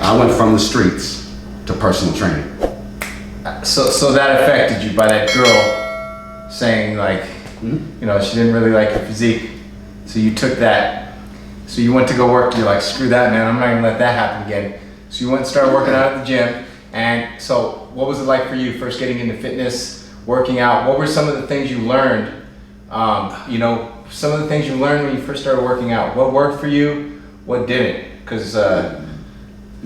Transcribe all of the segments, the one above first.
I went from the streets to personal training. So that affected you by that girl saying like, you know, she didn't really like your physique. So you took that. So you went to go work. You're like, screw that, man. I'm not gonna let that happen again. So you went and started working out at the gym. And so what was it like for you first getting into fitness, working out? What were some of the things you learned? You know, some of the things you learned when you first started working out. What worked for you? What didn't? Because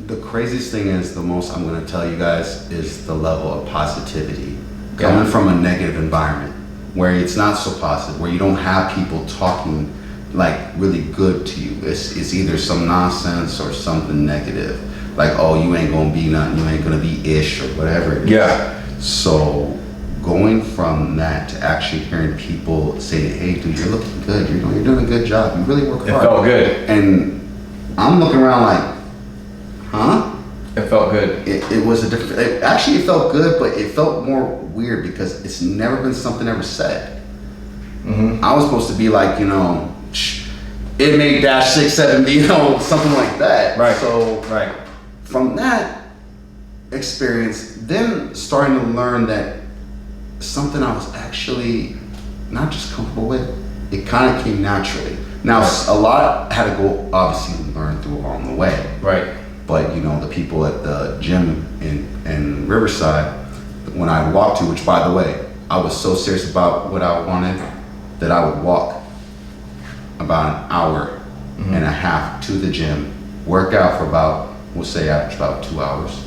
the craziest thing is, the most I'm going to tell you guys is the level of positivity coming from a negative environment where it's not so positive, where you don't have people talking like really good to you. It's either some nonsense or something negative, like, oh, you ain't gonna be nothing, you ain't gonna be ish, or whatever it is. Yeah. So going from that to actually hearing people say, hey dude, you're looking good, you're doing a good job, you really work hard. It felt good. And I'm looking around like, huh? It felt good. It was a different, it felt good, but it felt more weird because it's never been something ever said. I was supposed to be like, you know, it made dash 670, you know, something like that. Right. So from that experience, then starting to learn that something I was actually not just comfortable with, it kind of came naturally. Now, a lot had to go, obviously, learn through along the way. Right. But, you know, the people at the gym in Riverside, when I walked to, which, by the way, I was so serious about what I wanted that I would walk about an hour and a half to the gym, work out for about, we'll say average about 2 hours.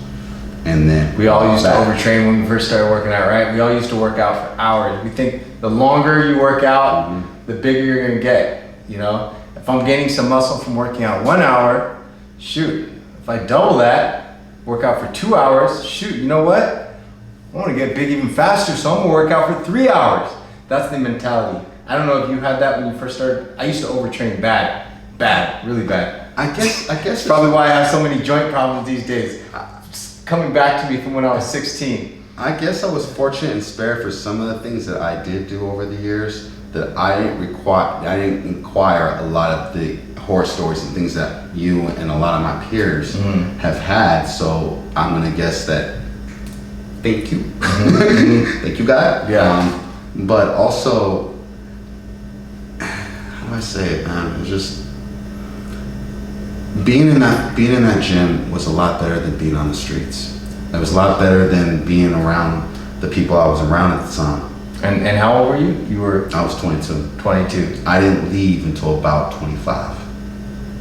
And then we all used to overtrain when we first started working out, right? We all used to work out for hours. We think the longer you work out, the bigger you're gonna get, you know? If I'm gaining some muscle from working out 1 hour, shoot. If I double that, work out for 2 hours, shoot, you know what? I wanna get big even faster, so I'm gonna work out for 3 hours. That's the mentality. I don't know if you had that when you first started. I used to overtrain bad, really bad. I guess Probably why I have so many joint problems these days. It's coming back to me from when I was 16. I guess I was fortunate and spared for some of the things that I did do over the years that I didn't inquire a lot of the horror stories and things that you and a lot of my peers have had. So I'm gonna guess that. Thank you, thank you, God. Yeah. But also, how do I say it, man? It was just being in that gym was a lot better than being on the streets. It was a lot better than being around the people I was around at the time. And how old were you? I was 22. 22. I didn't leave until about 25.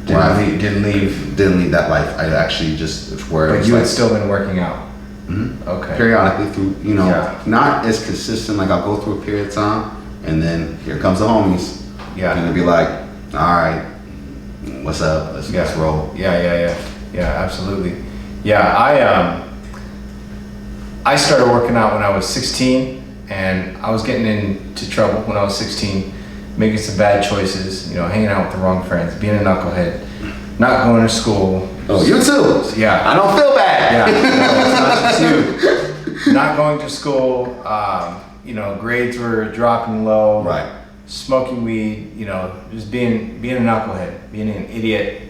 Didn't leave that life. I actually just, where But you had still been working out. Okay. Periodically through, you know, not as consistent, like I'll go through a period of time and then here comes the homies. Yeah. And they'll be like, all right, what's up? Let's roll. Yeah, absolutely. Yeah, I started working out when I was 16, and I was getting into trouble when I was 16, making some bad choices, you know, hanging out with the wrong friends, being a knucklehead, not going to school. Oh, you too? Yeah. I don't feel bad. Yeah, no, it's not just you. Not going to school, you know, grades were dropping low. Right. Smoking weed, you know, just being a knucklehead, being an idiot,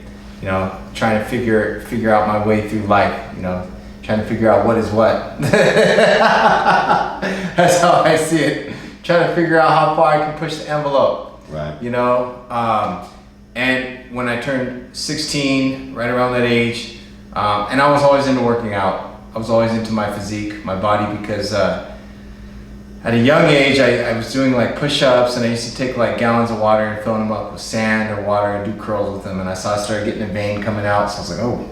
you know, trying to figure out my way through life, you know, trying to figure out what is what. That's how I see it. Trying to figure out how far I can push the envelope. Right. You know, and when I turned 16, right around that age, and I was always into working out. I was always into my physique, my body, because at a young age, I was doing like push-ups, and I used to take like gallons of water and fill them up with sand or water and do curls with them. And I started getting a vein coming out, so I was like, oh,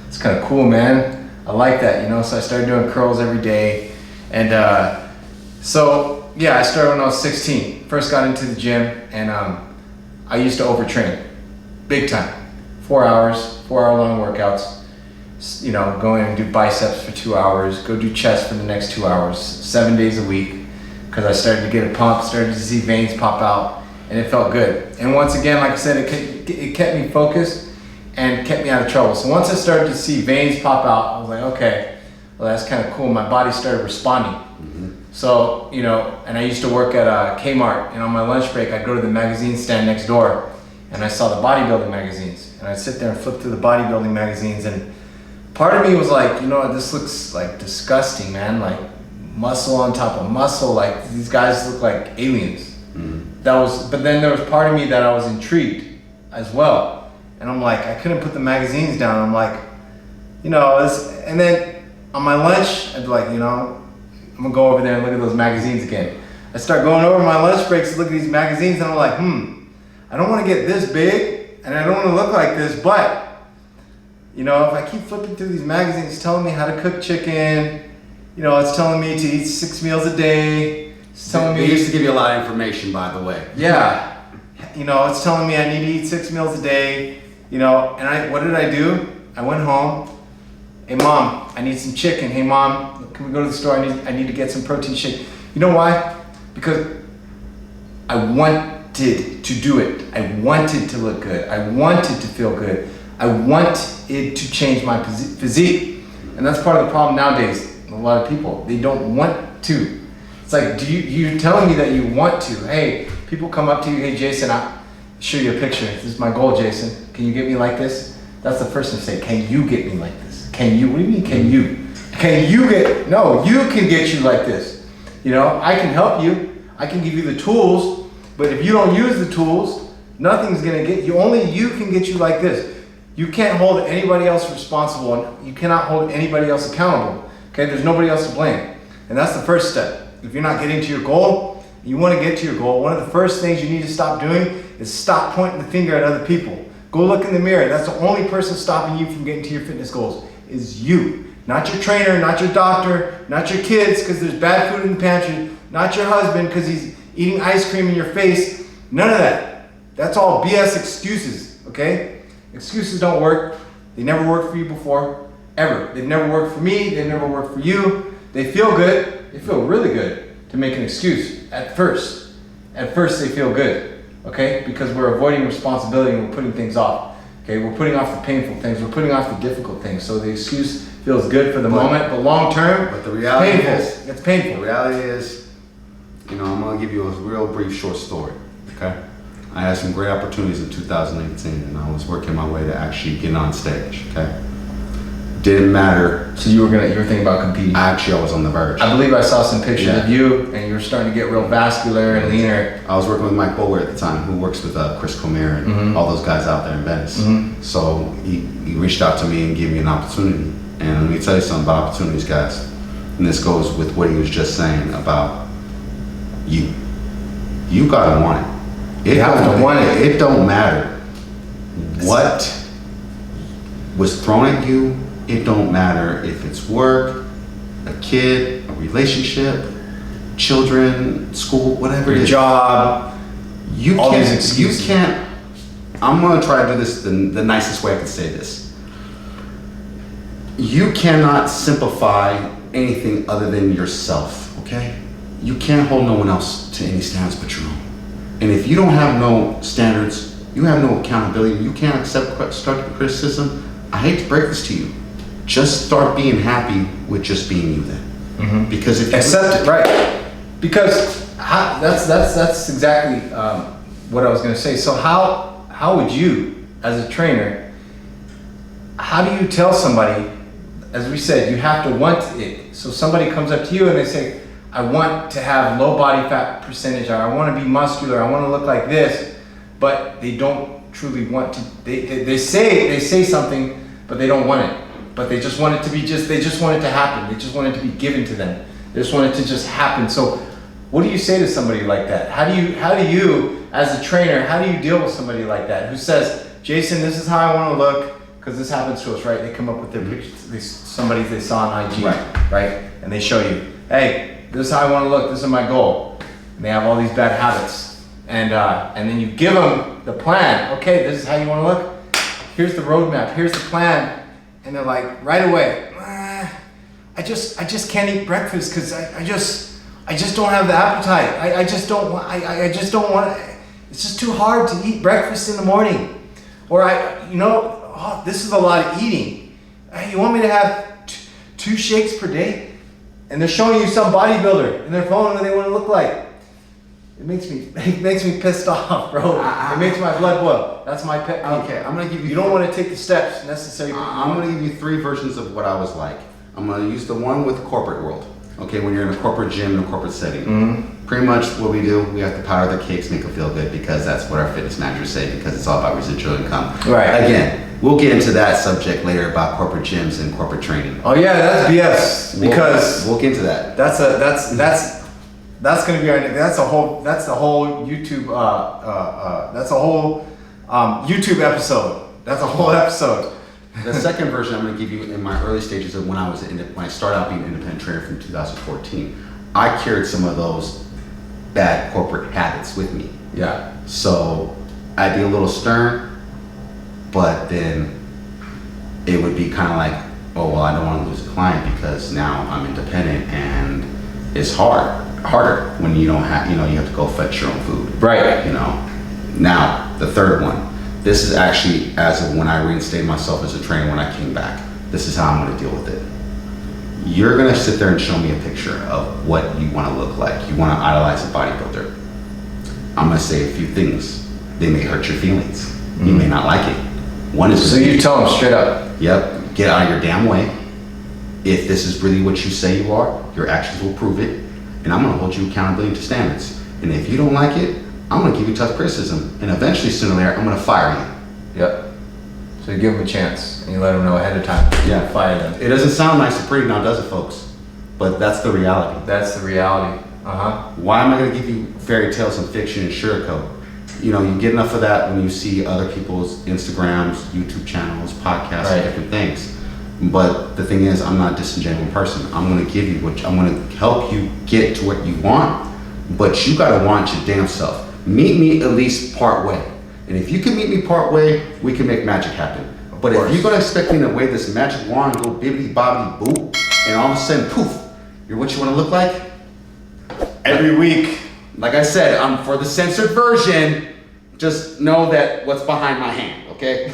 it's kind of cool, man. I like that, you know. So I started doing curls every day, and so yeah, I started when I was 16. First got into the gym, and I used to overtrain, big time. 4 hours, 4-hour-long workouts. You know, go in and do biceps for 2 hours, go do chest for the next 2 hours, 7 days a week. Because I started to get a pump, started to see veins pop out, and it felt good. And once again, like I said, it kept me focused and kept me out of trouble. So once I started to see veins pop out, I was like, okay, well, that's kind of cool. My body started responding. So, you know, and I used to work at Kmart, and on my lunch break, I'd go to the magazine stand next door, and I saw the bodybuilding magazines. And I'd sit there and flip through the bodybuilding magazines, and part of me was like, you know, this looks like disgusting, man. Like muscle on top of muscle. Like these guys look like aliens. But then there was part of me that I was intrigued as well. And I'm like, I couldn't put the magazines down. I'm like, you know, and then on my lunch, I'd be like, you know, I'm gonna go over there and look at those magazines again. I start going over my lunch breaks to look at these magazines, and I'm like, I don't want to get this big, and I don't want to look like this, but, you know, if I keep flipping through these magazines, it's telling me how to cook chicken, you know, it's telling me to eat 6 meals a day, it's telling me... They used to give you a lot of information, by the way. Yeah, you know, it's telling me I need to eat 6 meals a day, you know, and what did I do? I went home. Hey mom, I need some chicken. Hey mom, can we go to the store? I need to get some protein shake. You know why? Because I wanted to do it. I wanted to look good. I wanted to feel good. I wanted to change my physique. And that's part of the problem nowadays. A lot of people, they don't want to. It's like, you're telling me that you want to. Hey, people come up to you, hey Jason, I'll show you a picture. This is my goal, Jason. Can you get me like this? That's the first thing to say, can you get me like this? Can you? What do you mean, can you? Can you get, no, you can get you like this. You know, I can help you. I can give you the tools, but if you don't use the tools, nothing's gonna get you. Only you can get you like this. You can't hold anybody else responsible, and you cannot hold anybody else accountable. Okay, there's nobody else to blame. And that's the first step. If you're not getting to your goal, you wanna get to your goal, one of the first things you need to stop doing is stop pointing the finger at other people. Go look in the mirror. That's the only person stopping you from getting to your fitness goals. Is you, not your trainer, not your doctor, not your kids because there's bad food in the pantry, not your husband because he's eating ice cream in your face. None of that. That's all BS excuses, okay? Excuses don't work. They never worked for you before, ever. They've never worked for me. They've never worked for you. They feel good. They feel really good to make an excuse at first. At first they feel good, okay? Because we're avoiding responsibility and we're putting things off. Okay, we're putting off the painful things, we're putting off the difficult things. So the excuse feels good for the moment, but long term, but the reality it's painful. The reality is, you know, I'm gonna give you a real brief short story, okay? I had some great opportunities in 2018 and I was working my way to actually get on stage, okay? Didn't matter. So you were thinking about competing? I was on the verge. I believe I saw some pictures of you and you were starting to get real vascular and leaner. I was working with Mike Bower at the time, who works with Chris Comer and all those guys out there in Venice. So he reached out to me and gave me an opportunity. And let me tell you something about opportunities, guys. And this goes with what he was just saying about you. You gotta want it. You have to want it. It don't matter what was thrown at you. It don't matter if it's work, a kid, a relationship, children, school, whatever it is. Job. You can't, I'm gonna try to do this the nicest way I can say this. You cannot simplify anything other than yourself, okay? You can't hold no one else to any standards but your own. And if you don't have no standards, you have no accountability, you can't accept constructive criticism, I hate to break this to you. Just start being happy with just being you then. Because if you accept it, right? Because that's exactly what I was going to say. So how would you, as a trainer, how do you tell somebody? As we said, you have to want it. So somebody comes up to you and they say, I want to have low body fat percentage, or I want to be muscular, I want to look like this, but they don't truly want to. They say something, but they don't want it. But they just want it to be they just want it to happen. They just want it to be given to them. They just want it to just happen. So what do you say to somebody like that? How do you, as a trainer, how do you deal with somebody like that who says, Jason, this is how I want to look, because this happens to us, right? They come up with their pictures, somebody they saw on IG, right? And they show you, hey, this is how I want to look, this is my goal. And they have all these bad habits. And then you give them the plan. Okay, this is how you want to look. Here's the roadmap, here's the plan. And they're like, right away, I just can't eat breakfast because I just don't have the appetite. I just don't want, it's just too hard to eat breakfast in the morning. Or this is a lot of eating. You want me to have 2 shakes per day? And they're showing you some bodybuilder in their phone what they want to look like. It makes me pissed off, bro. It makes my blood boil. That's my pet peeve. Okay, I'm gonna give you. You don't want to take the steps necessary. I'm gonna give you 3 versions of what I was like. I'm gonna use the one with the corporate world. Okay, when you're in a corporate gym, in a corporate setting. Pretty much what we do, we have to powder the cakes, make them feel good, because that's what our fitness managers say, because it's all about residual income. Right. Again, we'll get into that subject later about corporate gyms and corporate training. Oh yeah, that's BS. Because we'll get into that. That's gonna be that's the whole YouTube that's a whole YouTube episode. That's a whole episode. The second version I'm going to give you in my early stages of when I started out being an independent trainer from 2014. I carried some of those bad corporate habits with me. Yeah. So I'd be a little stern, but then it would be kind of like, oh well, I don't want to lose a client because now I'm independent and it's harder when you don't have, you have to go fetch your own food. Right. Now the third one. This is actually as of when I reinstated myself as a trainer when I came back. This is how I'm going to deal with it. You're going to sit there and show me a picture of what you want to look like. You want to idolize a bodybuilder. I'm going to say a few things. They may hurt your feelings. You may not like it. One is so you tell them straight up. Yep. Get out of your damn way. If this is really what you say you are, your actions will prove it. And I'm going to hold you accountability to standards. And if you don't like it, I'm going to give you tough criticism, and eventually, sooner or later, I'm going to fire you. Yep. So you give them a chance, and you let them know ahead of time. Yeah. Fire them. It doesn't sound nice or pretty now, does it, folks? But that's the reality. That's the reality. Why am I going to give you fairy tales and fiction and sugarcoat? You get enough of that when you see other people's Instagrams, YouTube channels, podcasts, and different things. But the thing is, I'm not a disingenuous person. I'm going to give you I'm going to help you get to what you want, but you got to want your damn self. Meet me at least part way. And if you can meet me part way, we can make magic happen. But if you're gonna expect me to wave this magic wand and go bibbidi bobbidi boop, and all of a sudden, poof, you're what you wanna look like? Every week. Like I said, I'm for the censored version. Just know that what's behind my hand, okay?